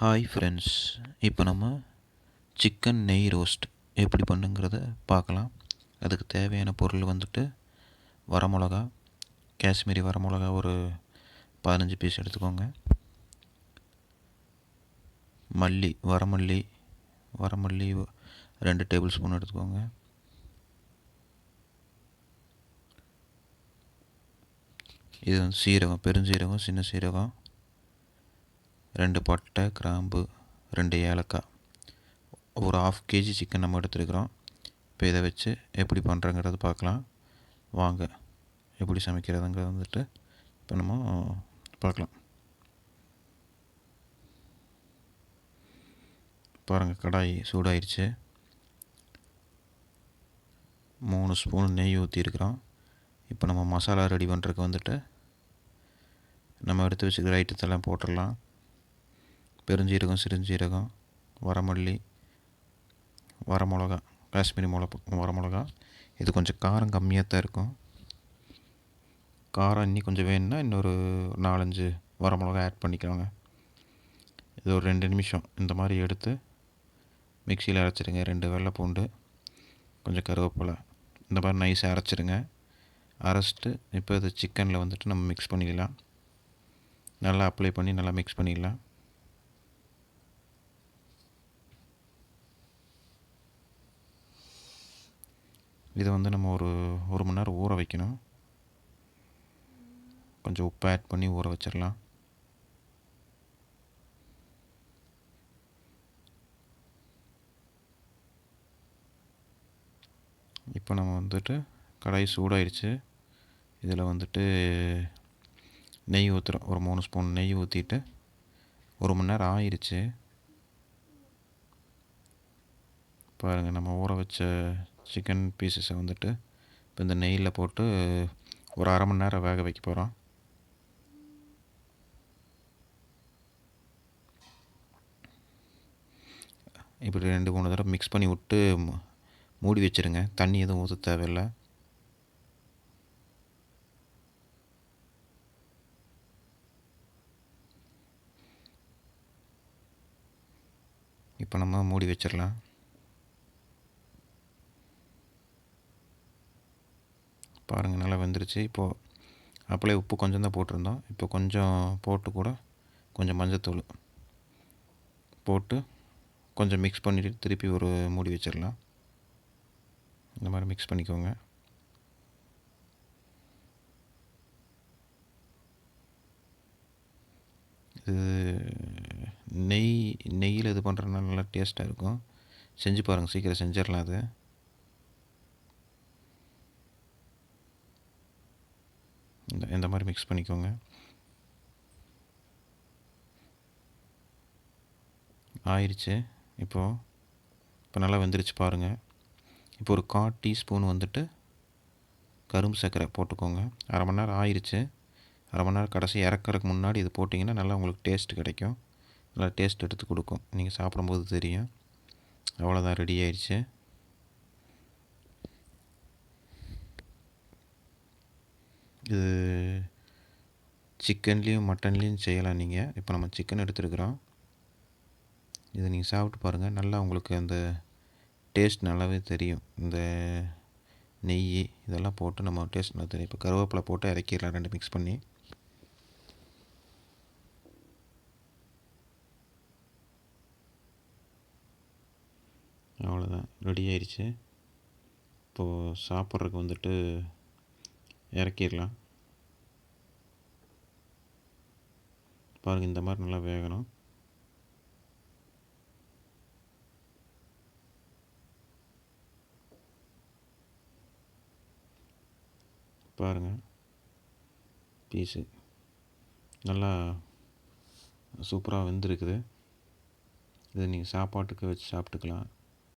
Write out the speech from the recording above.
Hi friends, இப்போ நம்ம chicken நெய் ரோஸ்ட் எப்படி பண்ணுங்கிறத பார்க்கலாம். அதுக்கு தேவையான பொருள் வந்துட்டு வரமிளகா, காஷ்மீரி வரமிளகா ஒரு 15 பீஸ் எடுத்துக்கோங்க. வரமல்லி 2 டேபிள் ஸ்பூன் எடுத்துக்கோங்க. இது வந்து சீரகம், பெருஞ்சீரகம், சின்ன சீரகம், 2 பட்டை, கிராம்பு, 2 ஏலக்காய், ஒரு 1/2 kg சிக்கன் நம்ம எடுத்துருக்குறோம். இப்போ இதை வச்சு எப்படி பண்ணுறங்கிறது பார்க்கலாம். வாங்க, எப்படி சமைக்கிறதுங்கிறது வந்துட்டு இப்போ நம்ம பார்க்கலாம். பாருங்கள், கடாய் சூடாயிருச்சு. 3 ஸ்பூன் நெய் ஊற்றிருக்கிறோம். இப்போ நம்ம மசாலா ரெடி பண்ணுறதுக்கு வந்துட்டு நம்ம எடுத்து வச்சுக்கிற ஐட்டத்தெல்லாம் போட்டுடலாம். பெருஞ்சீரகம், சிறுஞ்சீரகம், வரமல்லி, வரமிளகா, காஷ்மீரி வரமிளகா. இது கொஞ்சம் காரம் கம்மியாக தான் இருக்கும். காரம் இன்னி கொஞ்சம் வேணும்னா இன்னொரு 4-5 வரமிளகா ஆட் பண்ணிக்கோங்க. இது ஒரு 2 நிமிஷம் இந்த மாதிரி எடுத்து மிக்சியில் அரைச்சிடுங்க. 2 வெள்ளை பூண்டு, கொஞ்சம் கருவேப்பிலை, இந்த மாதிரி நைஸாக அரைச்சிடுங்க. அரைச்சிட்டு இப்போ இது சிக்கனில் வந்துட்டு நம்ம மிக்ஸ் பண்ணிக்கலாம். நல்லா அப்ளை பண்ணி நல்லா மிக்ஸ் பண்ணிடலாம். இதை வந்து நம்ம ஒரு மணி நேரம் ஊற வைக்கணும். கொஞ்சம் உப்பு ஆட் பண்ணி ஊற வச்சிடலாம். இப்போ நம்ம வந்துட்டு கடாய் சூடாயிடுச்சு. இதில் வந்துட்டு நெய் ஊற்றுறோம். ஒரு 3 ஸ்பூன் நெய் ஊற்றிட்டு 1 மணி நேரம் ஆயிடுச்சு. பாருங்கள், நம்ம ஊற வச்ச சிக்கன் பீசஸை வந்துட்டு இப்போ இந்த நெய்யில் போட்டு ஒரு 1/2 மணி நேரம் வேக வைக்க போகிறோம். இப்படி 2-3 தடவை மிக்ஸ் பண்ணி விட்டு மூடி வச்சுருங்க. தண்ணி எதுவும் ஊற்ற தேவையில்லை. இப்போ நம்ம மூடி வச்சிடலாம். பாருங்கள், நல்லா வெந்துருச்சு. இப்போது அப்படியே உப்பு கொஞ்சம் தான் போட்டிருந்தோம். இப்போ கொஞ்சம் போட்டு கூட கொஞ்சம் மஞ்சத்தூள் போட்டு கொஞ்சம் மிக்ஸ் பண்ணிவிட்டு திருப்பி ஒரு மூடி வச்சிடலாம். இந்த மாதிரி மிக்ஸ் பண்ணிக்கோங்க. இது நெய்யில் இது பண்ணுறதுனால நல்லா டேஸ்ட்டாக இருக்கும். செஞ்சு பாருங்கள், சீக்கிரம் செஞ்சிடலாம். அது இந்த மாதிரி மிக்ஸ் பண்ணிக்கோங்க. ஆயிடுச்சு. இப்போ நல்லா வெந்துருச்சு பாருங்கள். இப்போ ஒரு 1/4 டீஸ்பூன் வந்துட்டு கரும்பு சர்க்கரை போட்டுக்கோங்க. 1/2 மணி நேரம் ஆயிடுச்சு. 1/2 மணி நேரம் கடைசி இறக்கறதுக்கு முன்னாடி இது போட்டிங்கன்னா நல்லா உங்களுக்கு டேஸ்ட் கிடைக்கும். நல்லா டேஸ்ட் எடுத்து கொடுக்கும். நீங்கள் சாப்பிடும்போது தெரியும். அவ்வளோதான், ரெடி ஆயிடுச்சு. இது சிக்கன்லேயும் மட்டன்லேயும் செய்யலாம் நீங்கள். இப்போ நம்ம சிக்கன் எடுத்துருக்குறோம். இதை நீங்கள் சாப்பிட்டு பாருங்கள். நல்லா உங்களுக்கு அந்த டேஸ்ட் நல்லாவே தெரியும். இந்த நெய் இதெல்லாம் போட்டு நம்ம டேஸ்ட் நல்லா தெரியும். இப்போ கருவேப்பிலை போட்டு இறக்கிடலாம் 2 மிக்ஸ் பண்ணி. அவ்வளோதான், ரெடி ஆயிடுச்சு. இப்போது சாப்பிட்றதுக்கு வந்துட்டு இறக்கிடலாம். பாருங்கள், இந்த மாதிரி நல்லா வேகணும். பாருங்கள், பீஸு நல்லா சூப்பராக வெந்திருக்குது. இதை நீங்கள் சாப்பாட்டுக்கு வச்சு சாப்பிட்டுக்கலாம்.